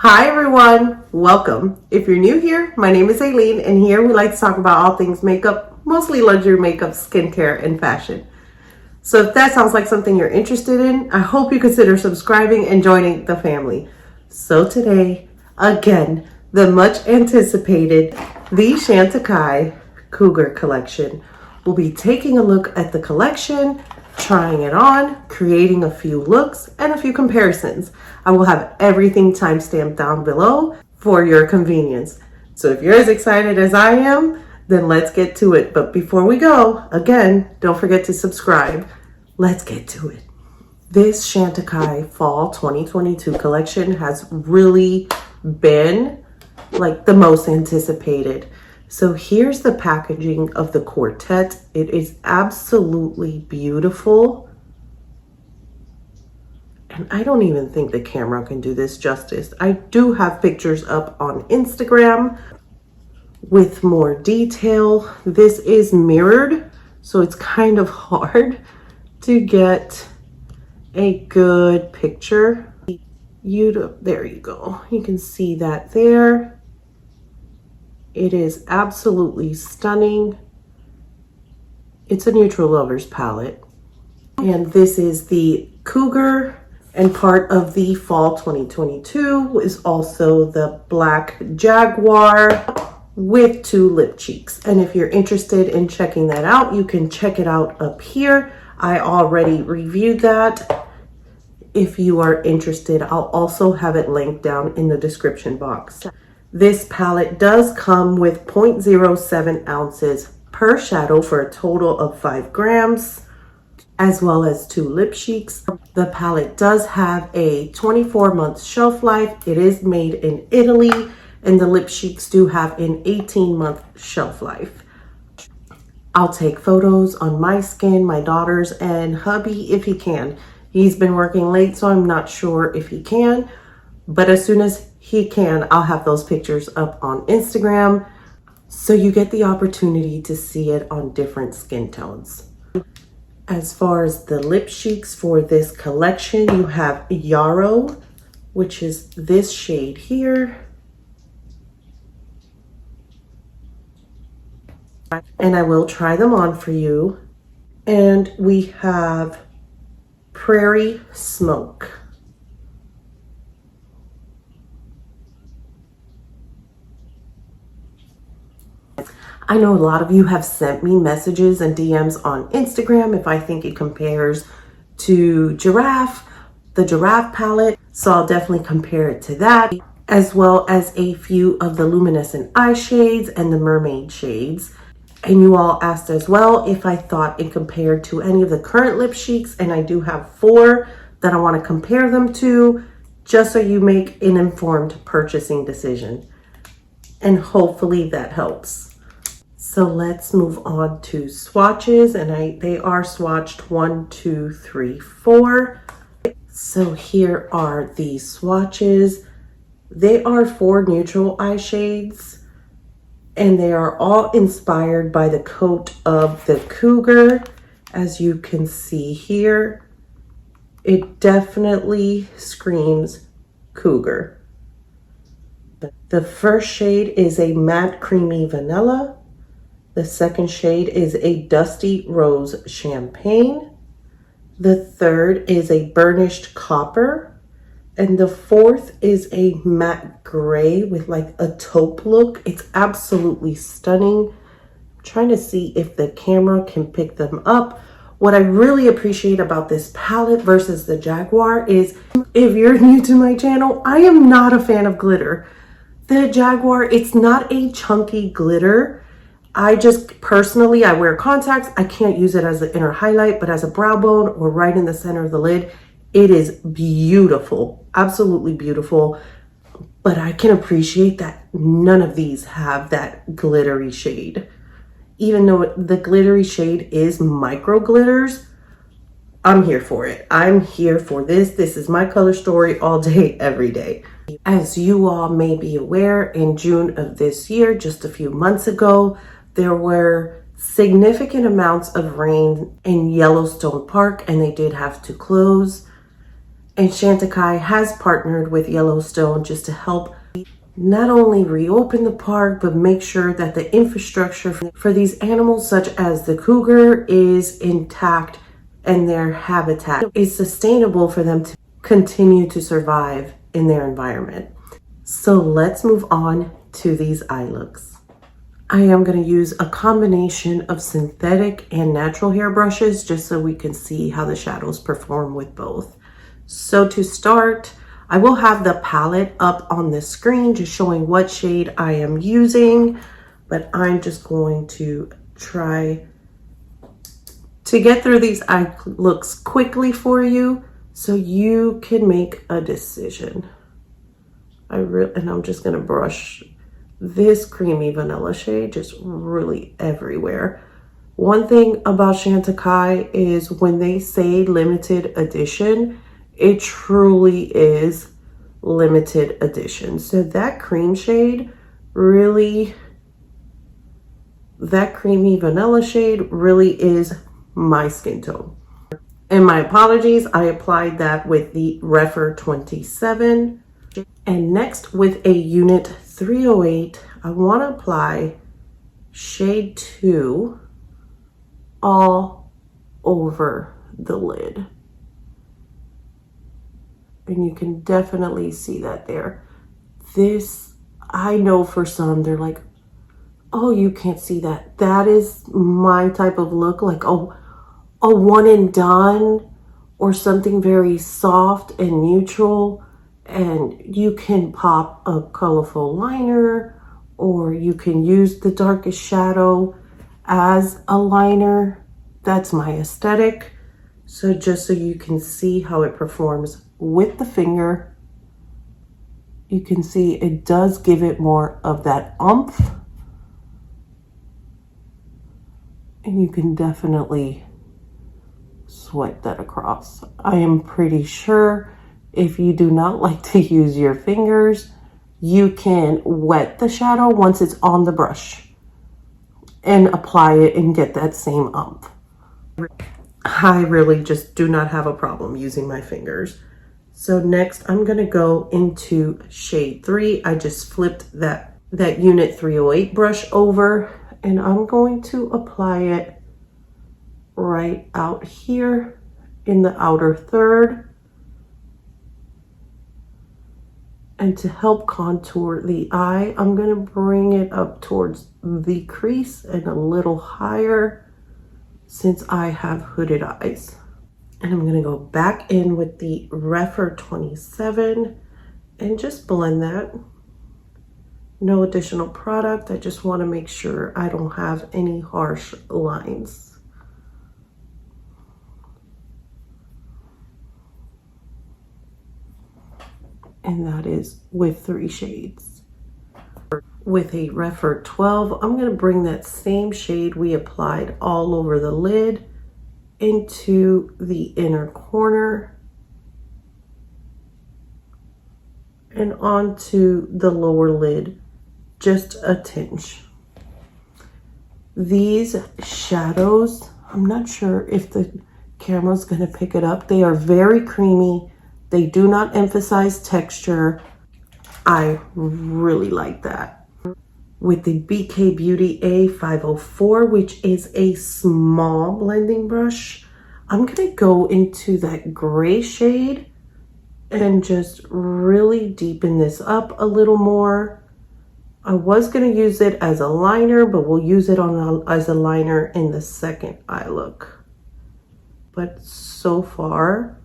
Hi everyone, welcome. If you're new here, my name is Aileen and here we like to talk about all things makeup, mostly luxury makeup, skincare, and fashion. So if that sounds like something you're interested in, I hope you consider subscribing and joining the family. So today, again, the much anticipated the CHANTECAILLE Cougar Collection. We'll be taking a look at the collection, trying it on, creating a few looks, and a few comparisons. I will have everything timestamped down below for your convenience. So if you're as excited as I am, then let's get to it. But before we go, again, don't forget to subscribe. Let's get to it. This CHANTECAILLE Fall 2022 collection has really been like the most anticipated. So here's the packaging of the Quartet. It is absolutely beautiful. And I don't even think the camera can do this justice. I do have pictures up on Instagram with more detail. This is mirrored, so it's kind of hard to get a good picture. There you go. You can see that there. It is absolutely stunning. It's a neutral lovers palette. And this is the Cougar, and part of the Fall 2022 is also the Black Jaguar with 2 lip cheeks. And if you're interested in checking that out, you can check it out up here. I already reviewed that. If you are interested, I'll also have it linked down in the description box. This palette does come with 0.07 ounces per shadow for a total of 5 grams, as well as 2 lip cheeks. The palette does have a 24-month shelf life. It is made in Italy, and the lip cheeks do have an 18-month shelf life. I'll take photos on my skin, my daughter's, and hubby if he can. He's been working late, so I'm not sure if he can, but as soon as he can, I'll have those pictures up on Instagram so you get the opportunity to see it on different skin tones. As far as the lip cheeks for this collection, you have Yarrow, which is this shade here. And I will try them on for you. And we have Prairie Smoke. I know a lot of you have sent me messages and DMs on Instagram if I think it compares to Giraffe, the Giraffe palette. So I'll definitely compare it to that, as well as a few of the luminescent eye shades and the mermaid shades. And you all asked as well if I thought it compared to any of the current lip cheeks, and I do have 4 that I want to compare them to, just so you make an informed purchasing decision. And hopefully that helps. So let's move on to swatches, and they are swatched 1, 2, 3, 4. So here are the swatches. They are 4 neutral eye shades, and they are all inspired by the coat of the Cougar. As you can see here, it definitely screams Cougar. The first shade is a matte creamy vanilla. The second shade is a dusty rose champagne. The third is a burnished copper. And the fourth is a matte gray with like a taupe look. It's absolutely stunning. I'm trying to see if the camera can pick them up. What I really appreciate about this palette versus the Jaguar is, if you're new to my channel, I am not a fan of glitter. The Jaguar, it's not a chunky glitter. I just personally, I wear contacts. I can't use it as an inner highlight, but as a brow bone or right in the center of the lid, it is beautiful, absolutely beautiful. But I can appreciate that none of these have that glittery shade. Even though the glittery shade is micro glitters, I'm here for it. I'm here for this. This is my color story all day, every day. As you all may be aware, in June of this year, just a few months ago, there were significant amounts of rain in Yellowstone Park, and they did have to close. And Chantecaille has partnered with Yellowstone just to help not only reopen the park, but make sure that the infrastructure for these animals, such as the cougar, is intact and their habitat is sustainable for them to continue to survive in their environment. So let's move on to these eye looks. I am going to use a combination of synthetic and natural hair brushes just so we can see how the shadows perform with both. So to start, I will have the palette up on the screen just showing what shade I am using, but I'm just going to try to get through these eye looks quickly for you so you can make a decision. And I'm just gonna brush this creamy vanilla shade just really everywhere. One thing about Chantecaille is when they say limited edition, it truly is limited edition. So that cream shade really, that creamy vanilla shade really is my skin tone. And my apologies, I applied that with the Refer 27. And next with a unit 308, I want to apply shade 2 all over the lid. And you can definitely see that there. This, I know for some, they're like, oh, you can't see that. That is my type of look, like a one and done or something very soft and neutral. And you can pop a colorful liner, or you can use the darkest shadow as a liner. That's my aesthetic. So just so you can see how it performs with the finger, you can see it does give it more of that oomph. And you can definitely swipe that across. I am pretty sure if you do not like to use your fingers, you can wet the shadow once it's on the brush and apply it and get that same oomph. I really just do not have a problem using my fingers. So next I'm gonna go into shade 3. I just flipped that unit 308 brush over, and I'm going to apply it right out here in the outer third. And to help contour the eye, I'm going to bring it up towards the crease and a little higher since I have hooded eyes. And I'm going to go back in with the Refer 27 and just blend that. No additional product. I just want to make sure I don't have any harsh lines. And that is with 3 shades. With a Refer 12, I'm going to bring that same shade we applied all over the lid into the inner corner and onto the lower lid, just a tinge. These shadows, I'm not sure if the camera's going to pick it up. They are very creamy. They do not emphasize texture. I really like that. With the BK Beauty A504, which is a small blending brush, I'm gonna go into that gray shade and just really deepen this up a little more. I was gonna use it as a liner, but we'll use it as a liner in the second eye look. But so far,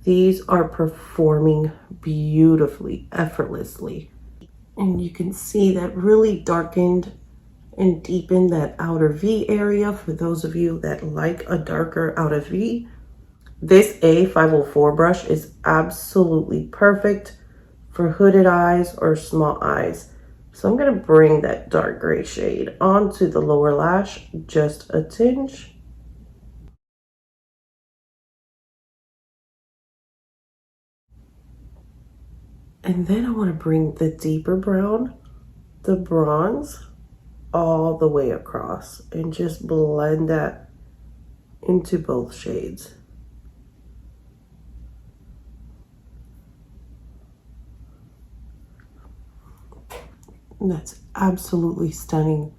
these are performing beautifully, effortlessly. And you can see that really darkened and deepened that outer V area for those of you that like a darker outer V. This A504 brush is absolutely perfect for hooded eyes or small eyes. So I'm going to bring that dark gray shade onto the lower lash, just a tinge. And then I want to bring the deeper brown, the bronze, all the way across and just blend that into both shades. And that's absolutely stunning.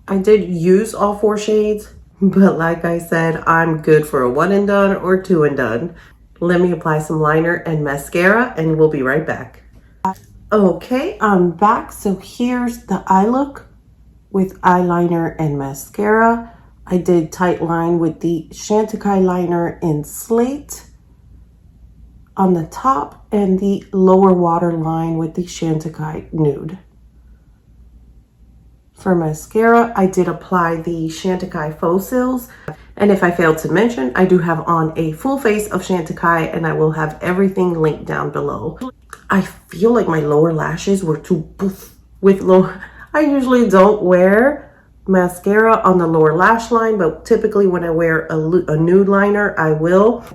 I did use all 4 shades, but like I said, I'm good for a 1 and done or 2 and done. Let me apply some liner and mascara and we'll be right back. Okay, I'm back. So here's the eye look with eyeliner and mascara. I did tight line with the Chantecaille liner in Slate on the top and the lower waterline with the Chantecaille Nude. For mascara, I did apply the Chantecaille Faux Cils. And if I failed to mention, I do have on a full face of Chantecaille and I will have everything linked down below. I feel like my lower lashes were too poof with low. I usually don't wear mascara on the lower lash line, but typically when I wear a nude liner, I will.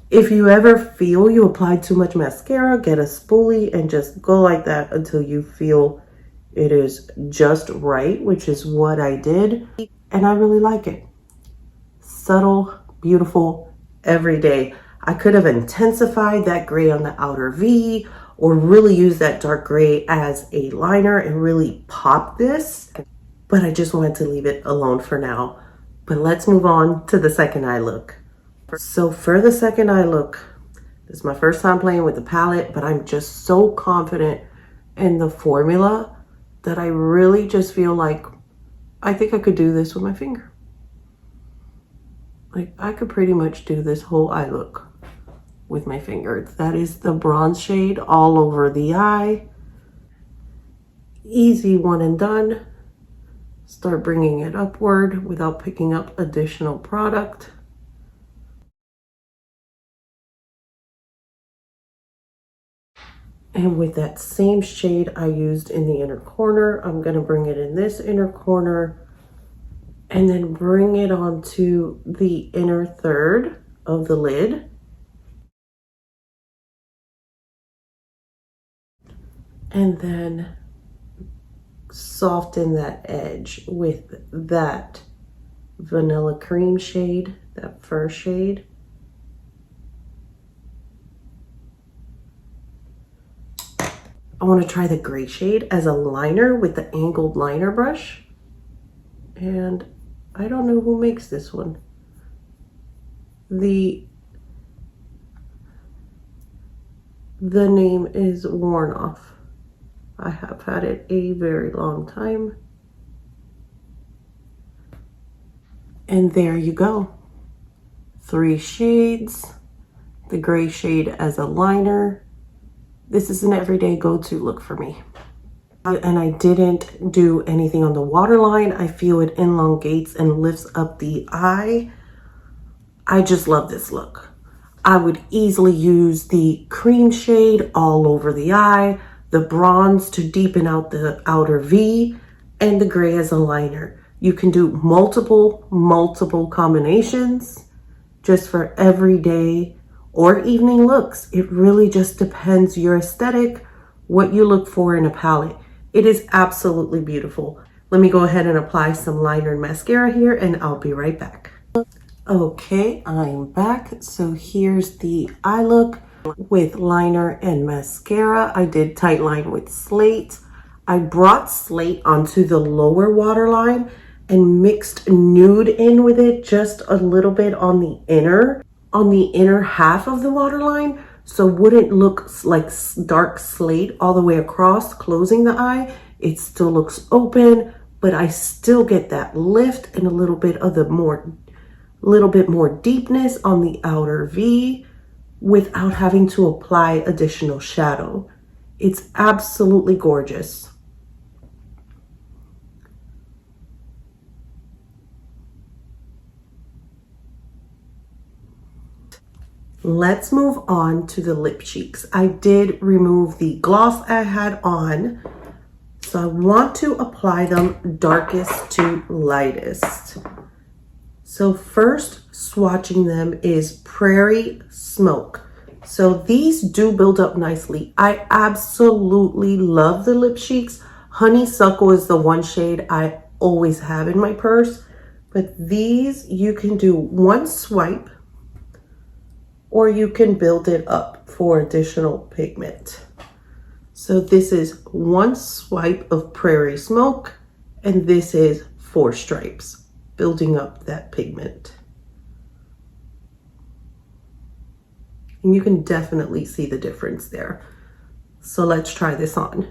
If you ever feel you applied too much mascara, get a spoolie and just go like that until you feel it is just right, which is what I did. And I really like it. Subtle, beautiful, every day. I could have intensified that gray on the outer V or really used that dark gray as a liner and really pop this. But I just wanted to leave it alone for now. But let's move on to the second eye look. So for the second eye look, this is my first time playing with the palette, but I'm just so confident in the formula that I really just feel like I think I could do this with my finger. Like I could pretty much do this whole eye look with my finger. That is the bronze shade all over the eye. Easy 1 and done. Start bringing it upward without picking up additional product. And with that same shade I used in the inner corner, I'm going to bring it in this inner corner and then bring it onto the inner third of the lid. And then soften that edge with that vanilla cream shade, that first shade. I want to try the gray shade as a liner with the angled liner brush. And I don't know who makes this one. The name is worn off. I have had it a very long time. And there you go. 3 shades. The gray shade as a liner. This is an everyday go-to look for me. And I didn't do anything on the waterline. I feel it elongates and lifts up the eye. I just love this look. I would easily use the cream shade all over the eye, the bronze to deepen out the outer V, and the gray as a liner. You can do multiple combinations just for everyday or evening looks. It really just depends your aesthetic, what you look for in a palette. It is absolutely beautiful. Let me go ahead and apply some liner and mascara here and I'll be right back. Okay, I'm back. So here's the eye look with liner and mascara. I did tight line with Slate. I brought Slate onto the lower waterline and mixed nude in with it just a little bit on the inner half of the waterline, so wouldn't look like dark slate all the way across, closing the eye. It still looks open, but I still get that lift and a little bit of the little bit more deepness on the outer V without having to apply additional shadow. It's absolutely gorgeous. Let's move on to the lip cheeks. I did remove the gloss I had on, so I want to apply them darkest to lightest. So first swatching them is Prairie Smoke. So these do build up nicely. I absolutely love the lip cheeks. Honeysuckle is the one shade I always have in my purse, but these you can do one swipe or you can build it up for additional pigment. So this is one swipe of Prairie Smoke, and this is 4 stripes, building up that pigment. And you can definitely see the difference there. So let's try this on.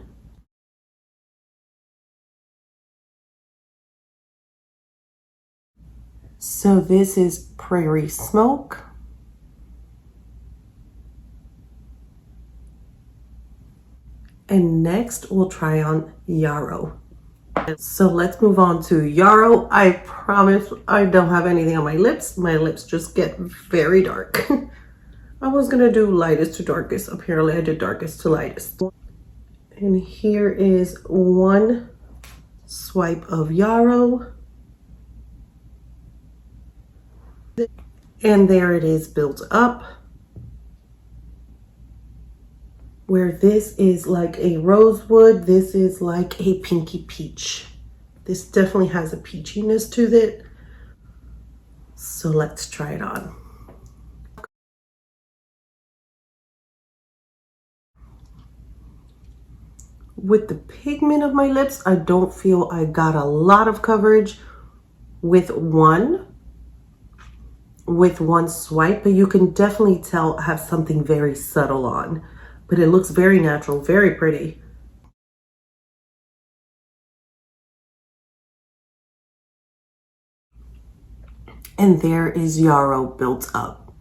So this is Prairie Smoke. And next we'll try on Yarrow. So let's move on to Yarrow. I promise I don't have anything on my lips. My lips just get very dark. I was gonna do lightest to darkest. Apparently I did darkest to lightest. And here is one swipe of Yarrow. And there it is built up. Where this is like a rosewood, this is like a pinky peach. This definitely has a peachiness to it. So let's try it on. With the pigment of my lips, I don't feel I got a lot of coverage with one swipe, but you can definitely tell I have something very subtle on. But it looks very natural, very pretty. And there is Yarrow built up.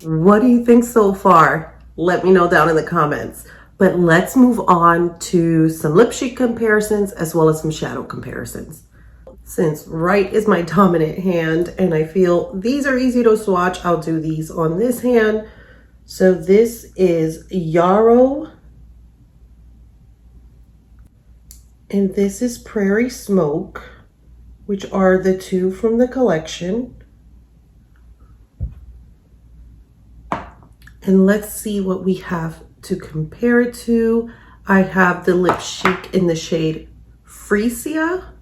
What do you think so far? Let me know down in the comments. But let's move on to some lip sheet comparisons as well as some shadow comparisons. Since right is my dominant hand and I feel these are easy to swatch, I'll do these on this hand. So this is Yarrow. And this is Prairie Smoke, which are the 2 from the collection. And let's see what we have to compare it to. I have the Lip Chic in the shade Freesia.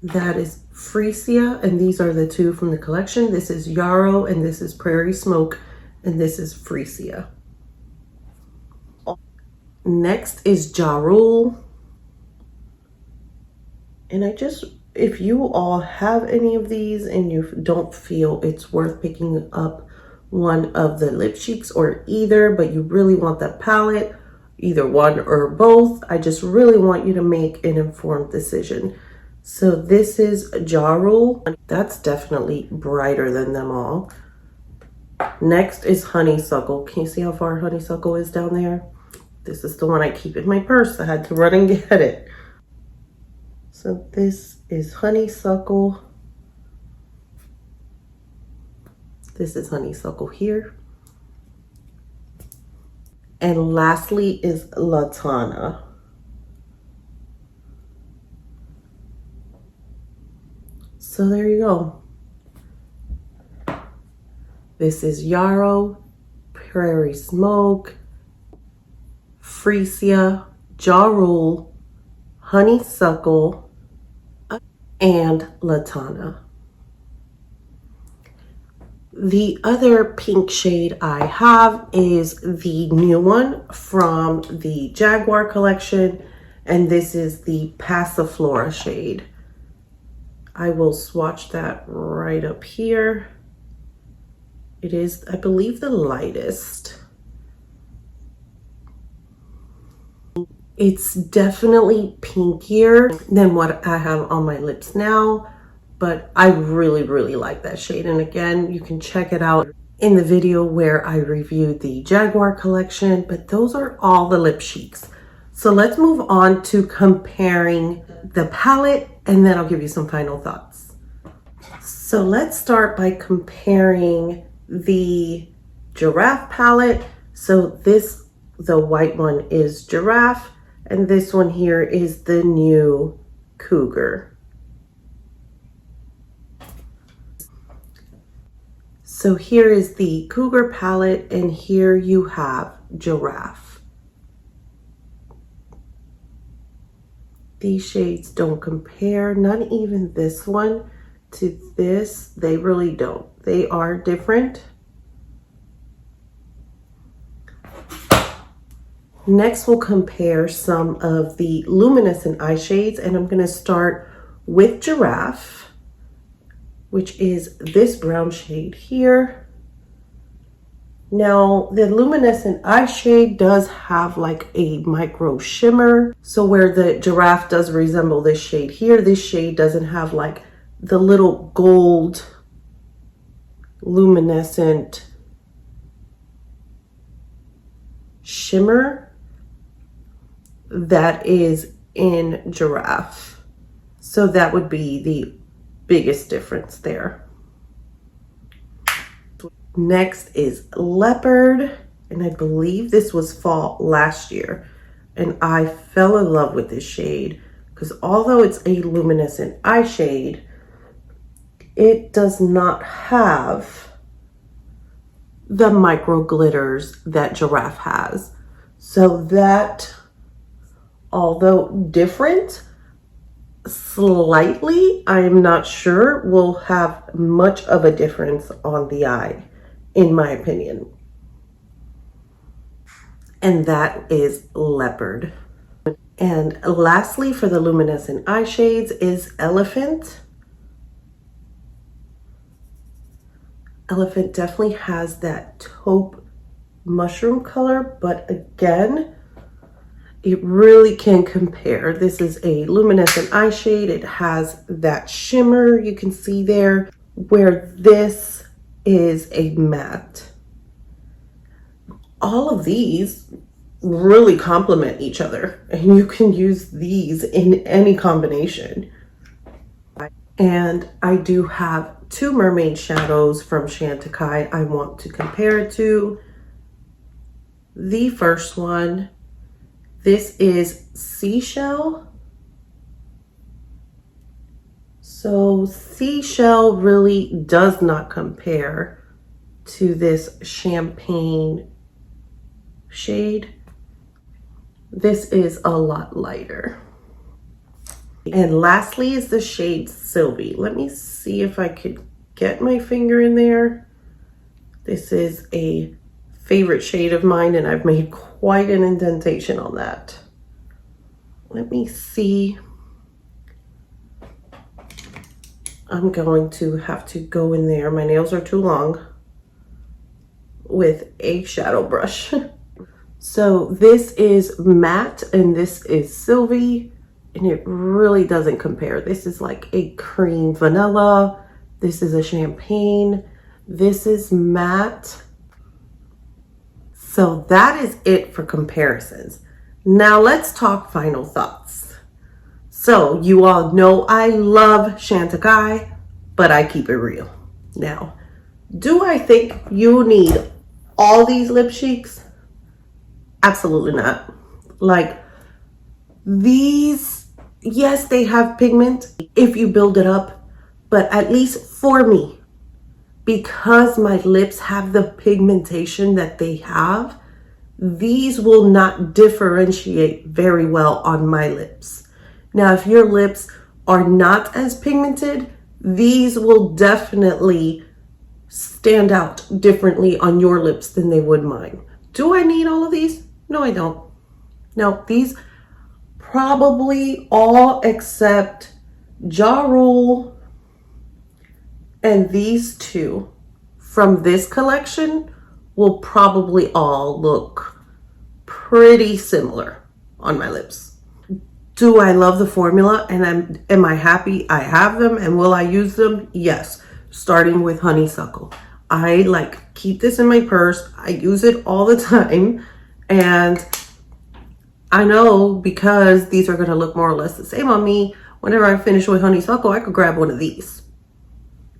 That is Freesia, and these are the 2 from the collection. This is Yarrow, and this is Prairie Smoke, and this is Freesia. Next is Ja Rule. And if you all have any of these and you don't feel it's worth picking up one of the lip cheeks or either, but you really want that palette, either one or both, I just really want you to make an informed decision. So this is Ja Rule. That's definitely brighter than them all. Next is Honeysuckle. Can you see how far Honeysuckle is down there? This is the one I keep in my purse. I had to run and get it. So this is Honeysuckle. This is Honeysuckle here. And lastly is Latana. So there you go. This is Yarrow, Prairie Smoke, Freesia, Ja Rule, Honeysuckle, and Latana. The other pink shade I have is the new one from the Jaguar Collection, and this is the Passiflora shade. I will swatch that right up here. It is, I believe, the lightest. It's definitely pinkier than what I have on my lips now, but I really, really like that shade. And again, you can check it out in the video where I reviewed the Jaguar Collection, but those are all the lip cheeks. So let's move on to comparing the palette, and then I'll give you some final thoughts. So let's start by comparing the Giraffe palette. So the white one is Giraffe, and this one here is the new Cougar. So here is the Cougar palette, and here you have Giraffe. These shades don't compare, not even this one to this. They really don't. They are different. Next, we'll compare some of the luminescent eye shades, and I'm going to start with Giraffe, which is this brown shade here. Now, the luminescent eye shade does have like a micro shimmer. So where the Giraffe does resemble this shade here, this shade doesn't have like the little gold luminescent shimmer that is in Giraffe. So that would be the biggest difference there. Next is Leopard, and I believe this was fall last year, and I fell in love with this shade because although it's a luminescent eye shade, it does not have the micro glitters that Giraffe has. So that, although different slightly, I'm not sure will have much of a difference on the eye, in my opinion. And that is Leopard. And lastly, for the luminescent eye shades is Elephant. Elephant definitely has that taupe mushroom color, but again, it really can compare. This is a luminescent eye shade. It has that shimmer you can see there, where this is a matte. All of these really complement each other, and you can use these in any combination. And I do have two mermaid shadows from Chantecaille I want to compare it to. The first one, this is Seashell. So Seashell really does not compare to this champagne shade. This is a lot lighter. And lastly is the shade Sylvie. Let me see if I could get my finger in there. This is a favorite shade of mine, and I've made quite an indentation on that. Let me see. I'm going to have to go in there. My nails are too long with a shadow brush. So this is matte and this is Sylvie, and it really doesn't compare. This is like a cream vanilla. This is a champagne. This is matte. So that is it for comparisons. Now let's talk final thoughts. So you all know I love Chantecaille, but I keep it real. Now, do I think you need all these lip cheeks? Absolutely not. Like these, yes, they have pigment if you build it up, but at least for me, because my lips have the pigmentation that they have, these will not differentiate very well on my lips. Now, if your lips are not as pigmented, these will definitely stand out differently on your lips than they would mine. Do I need all of these? No, I don't. No, these probably all except Ja Rule and these two from this collection will probably all look pretty similar on my lips. Do I love the formula, and am I happy I have them, and will I use them? Yes, starting with honeysuckle. I like keep this in my purse. I use it all the time, and I know because these are going to look more or less the same on me, whenever I finish with honeysuckle, I could grab one of these,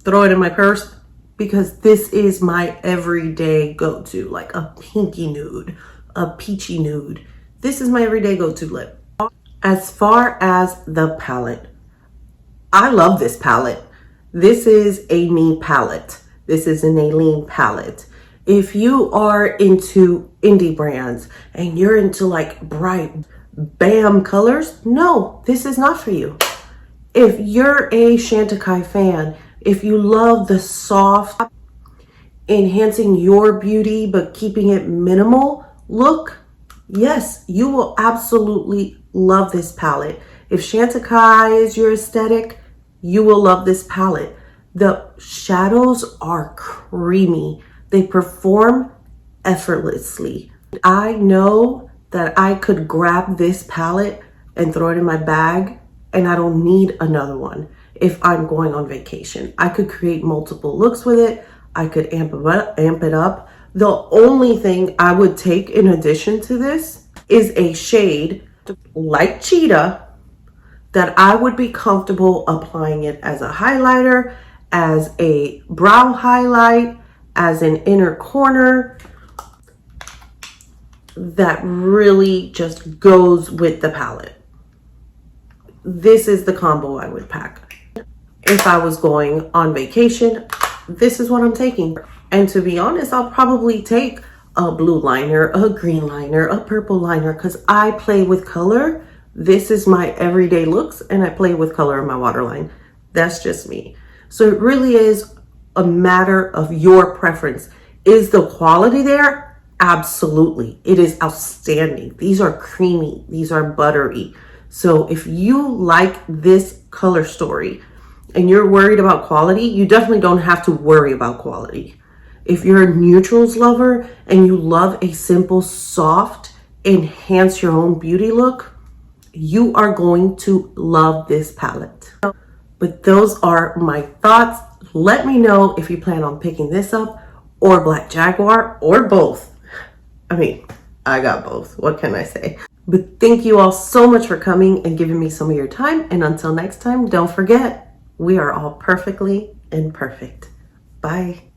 throw it in my purse, because this is my everyday go-to, like a pinky nude, a peachy nude. This is my everyday go-to lip. As far as the palette, I love this palette. This is a me palette. This is an Aileen palette. If you are into indie brands and you're into like bright, bam colors, no, this is not for you. If you're a Chantecaille fan, if you love the soft, enhancing your beauty but keeping it minimal look, yes, you will absolutely love this palette. If Chantecaille is your aesthetic, you will love this palette. The shadows are creamy. They perform effortlessly. I know that I could grab this palette and throw it in my bag and I don't need another one if I'm going on vacation. I could create multiple looks with it. I could amp it up. The only thing I would take in addition to this is a shade like Cheetah that I would be comfortable applying it as a highlighter, as a brow highlight, as an inner corner, that really just goes with the palette. This is the combo I would pack. If I was going on vacation, this is what I'm taking. And to be honest, I'll probably take a blue liner, a green liner, a purple liner, because I play with color. This is my everyday looks, and I play with color in my waterline. That's just me. So it really is a matter of your preference. Is the quality there? Absolutely. It is outstanding. These are creamy. These are buttery. So if you like this color story and you're worried about quality, you definitely don't have to worry about quality. If you're a neutrals lover and you love a simple, soft, enhance your own beauty look, you are going to love this palette. But those are my thoughts. Let me know if you plan on picking this up or Black Jaguar or both. I mean, I got both. What can I say? But thank you all so much for coming and giving me some of your time. And until next time, don't forget, we are all perfectly imperfect. Bye.